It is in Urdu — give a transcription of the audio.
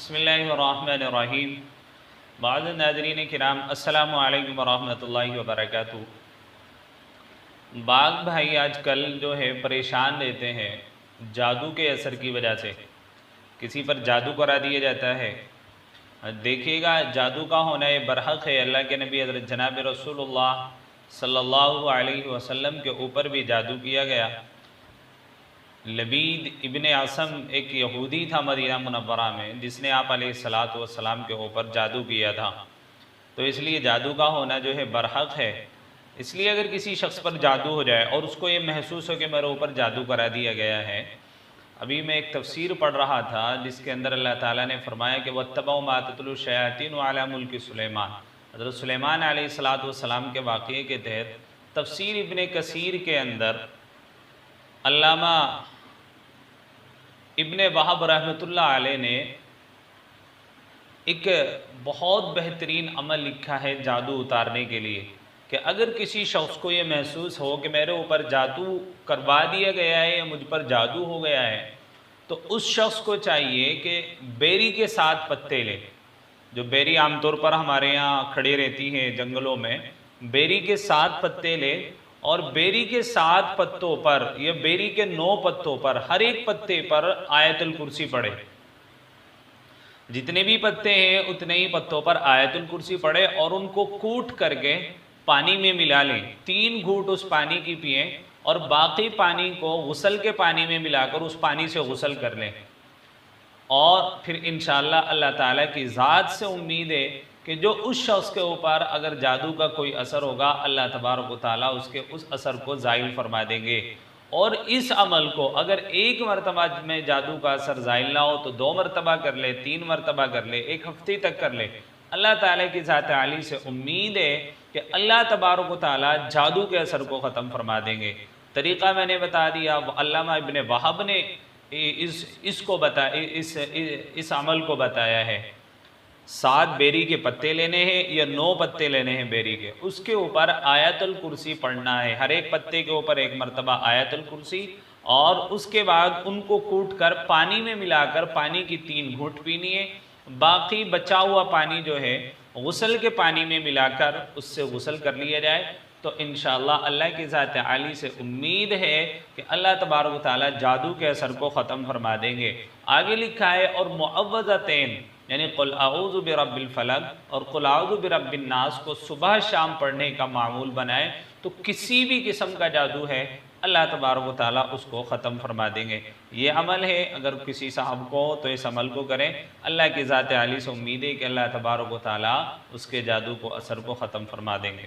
بسم اللہ الرحمن الرحیم۔ بعض ناظرین کرام السلام علیکم ورحمۃ اللہ وبرکاتہ۔ بعض بھائی آج کل جو ہے پریشان رہتے ہیں جادو کے اثر کی وجہ سے، کسی پر جادو کرا دیا جاتا ہے۔ دیکھیے گا جادو کا ہونا یہ برحق ہے، اللہ کے نبی حضرت جناب رسول اللہ صلی اللہ علیہ وسلم کے اوپر بھی جادو کیا گیا۔ لبید ابن عاصم ایک یہودی تھا مدینہ منورہ میں، جس نے آپ علیہ السلام کے اوپر جادو کیا تھا، تو اس لیے جادو کا ہونا جو ہے برحق ہے۔ اس لیے اگر کسی شخص پر جادو ہو جائے اور اس کو یہ محسوس ہو کہ میرے اوپر جادو کرا دیا گیا ہے، ابھی میں ایک تفسیر پڑھ رہا تھا جس کے اندر اللہ تعالیٰ نے فرمایا کہ وَاتَّبَعُوا مَا تَتْلُو الشَّيَاطِينُ عَلَىٰ مُلْكِ سُلَيْمَانَ۔ حضرت سلیمان علیہ السلام کے واقعے کے تحت تفسیر ابن کثیر کے اندر علامہ ابن وہب رحمۃ اللہ علیہ نے ایک بہت بہترین عمل لکھا ہے جادو اتارنے کے لیے، کہ اگر کسی شخص کو یہ محسوس ہو کہ میرے اوپر جادو کروا دیا گیا ہے یا مجھ پر جادو ہو گیا ہے، تو اس شخص کو چاہیے کہ بیری کے 7 پتے لے۔ جو بیری عام طور پر ہمارے یہاں کھڑی رہتی ہے جنگلوں میں، بیری کے 7 پتے لے، اور بیری کے 7 پتوں پر یا بیری کے 9 پتوں پر ہر ایک پتے پر آیت الکرسی پڑھے۔ جتنے بھی پتے ہیں اتنے ہی پتوں پر آیت الکرسی پڑھے اور ان کو کوٹ کر کے پانی میں ملا لیں۔ 3 گھونٹ اس پانی کی پئیں اور باقی پانی کو غسل کے پانی میں ملا کر اس پانی سے غسل کر لیں، اور پھر انشاءاللہ اللہ تعالیٰ کی ذات سے امید ہے کہ جو اس شخص کے اوپر اگر جادو کا کوئی اثر ہوگا، اللہ تبارک و تعالیٰ اس کے اس اثر کو زائل فرما دیں گے۔ اور اس عمل کو اگر ایک مرتبہ میں جادو کا اثر زائل نہ ہو تو 2 مرتبہ کر لے، 3 مرتبہ کر لے، 1 ہفتے تک کر لے۔ اللہ تعالیٰ کی ذات عالی سے امید ہے کہ اللہ تبارک و تعالیٰ جادو کے اثر کو ختم فرما دیں گے۔ طریقہ میں نے بتا دیا، علامہ ابن وہب نے اس عمل کو بتایا ہے۔ 7 بیری کے پتے لینے ہیں یا 9 پتے لینے ہیں بیری کے، اس کے اوپر آیت الکرسی پڑھنا ہے، ہر ایک پتے کے اوپر 1 مرتبہ آیت الکرسی، اور اس کے بعد ان کو کوٹ کر پانی میں ملا کر پانی کی 3 گھونٹ پینی ہے۔ باقی بچا ہوا پانی جو ہے غسل کے پانی میں ملا کر اس سے غسل کر لیا جائے، تو انشاءاللہ اللہ کی ذات عالی سے امید ہے کہ اللہ تبارک و تعالیٰ جادو کے اثر کو ختم فرما دیں گے۔ آگے لکھا ہے اور معوذتین یعنی قل اعوذ برب الفلق اور قل اعوذ برب الناس کو صبح شام پڑھنے کا معمول بنائے، تو کسی بھی قسم کا جادو ہے اللہ تبارک و تعالیٰ اس کو ختم فرما دیں گے۔ یہ عمل ہے، اگر کسی صاحب کو تو اس عمل کو کریں۔ اللہ کی ذات عالی سے امید ہے کہ اللہ تبارک و تعالیٰ اس کے جادو کو اثر کو ختم فرما دیں گے۔